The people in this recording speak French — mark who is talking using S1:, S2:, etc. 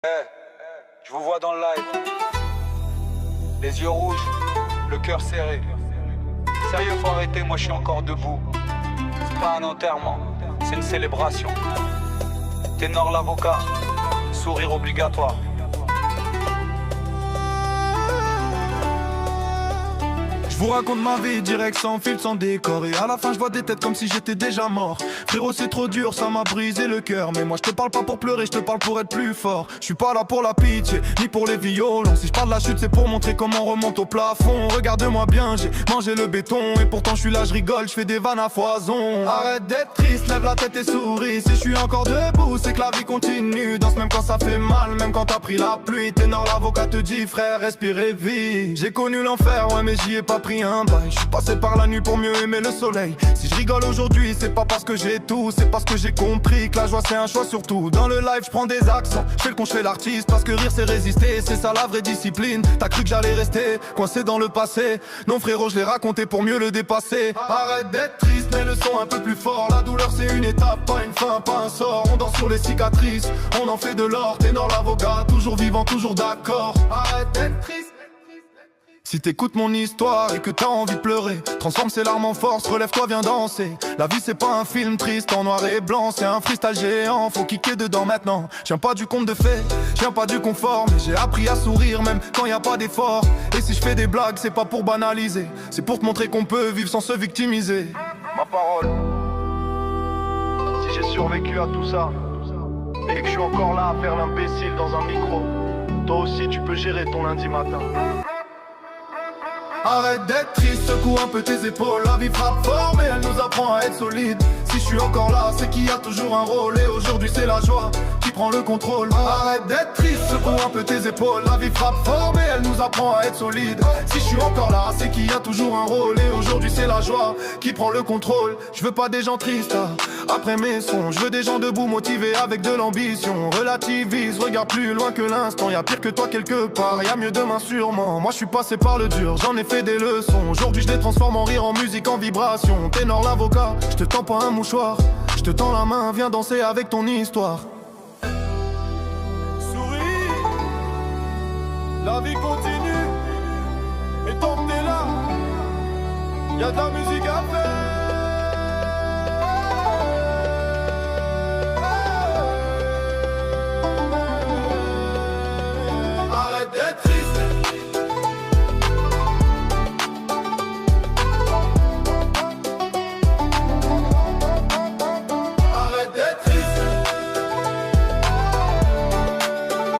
S1: Je vous vois dans le live. Les yeux rouges, le cœur serré. Sérieux, faut arrêter, moi je suis encore debout. C'est pas un enterrement, c'est une célébration. Ténor l'avocat, sourire obligatoire.
S2: Je vous raconte ma vie direct sans fil, sans décor. Et à la fin je vois des têtes comme si j'étais déjà mort. Frérot c'est trop dur, ça m'a brisé le cœur. Mais moi je te parle pas pour pleurer, je te parle pour être plus fort. Je suis pas là pour la pitié, ni pour les violons. Si je parle de la chute c'est pour montrer comment on remonte au plafond. Regarde-moi bien, j'ai mangé le béton. Et pourtant je suis là, je rigole, je fais des vannes à foison. Arrête d'être triste, lève la tête et souris. Si je suis encore debout, c'est que la vie continue. Danse même quand ça fait mal, même quand t'as pris la pluie. Ténor l'avocat te dit frère, respirez vie. J'ai connu l'enfer, ouais mais j'y ai pas pris un bail. Je suis passé par la nuit pour mieux aimer le soleil. Si je rigole aujourd'hui, c'est pas parce que j'ai tout, c'est parce que j'ai compris que la joie c'est un choix surtout. Dans le live je prends des accents, je fais le con, je fais l'artiste. Parce que rire c'est résister, c'est ça la vraie discipline. T'as cru que j'allais rester coincé dans le passé? Non frérot, je l'ai raconté pour mieux le dépasser. Arrête d'être triste, mets le son un peu plus fort. La douleur c'est une étape, pas une fin, pas un sort. On danse sur les cicatrices, on en fait de l'or. Ténor l'avocat, toujours vivant, toujours d'accord. Arrête d'être triste. Si t'écoutes mon histoire et que t'as envie de pleurer, transforme ces larmes en force, relève-toi, viens danser. La vie c'est pas un film triste en noir et blanc, c'est un freestyle géant, faut kicker dedans maintenant. Je viens pas du conte de fées, je viens pas du confort, mais j'ai appris à sourire même quand y a pas d'effort. Et si je fais des blagues, c'est pas pour banaliser, c'est pour te montrer qu'on peut vivre sans se victimiser. Ma parole, si j'ai survécu à tout ça, et que je suis encore là à faire l'imbécile dans un micro, toi aussi tu peux gérer ton lundi matin. Arrête d'être triste, secoue un peu tes épaules. La vie frappe fort mais elle nous apprend à être solide. Si je suis encore là, c'est qu'il y a toujours un rôle. Et aujourd'hui c'est la joie qui prend le contrôle. Arrête d'être triste, secoue un peu tes épaules. La vie frappe fort mais elle nous apprend à être solide. Si je suis encore là, c'est qu'il y a toujours un rôle. Et aujourd'hui c'est la joie qui prend le contrôle. Je veux pas des gens tristes après mes sons. Je veux des gens debout motivés avec de l'ambition. Relativise, regarde plus loin que l'instant. Y'a pire que toi quelque part, y'a mieux demain sûrement. Moi je suis passé par le dur, j'en ai fait des leçons. Aujourd'hui je les transforme en rire, en musique, en vibration. Ténor l'avocat, je te tends pas un mouchoir, je te tends la main, viens danser avec ton histoire. Souris, la vie continue. Et tant que t'es là, y'a de la musique à faire.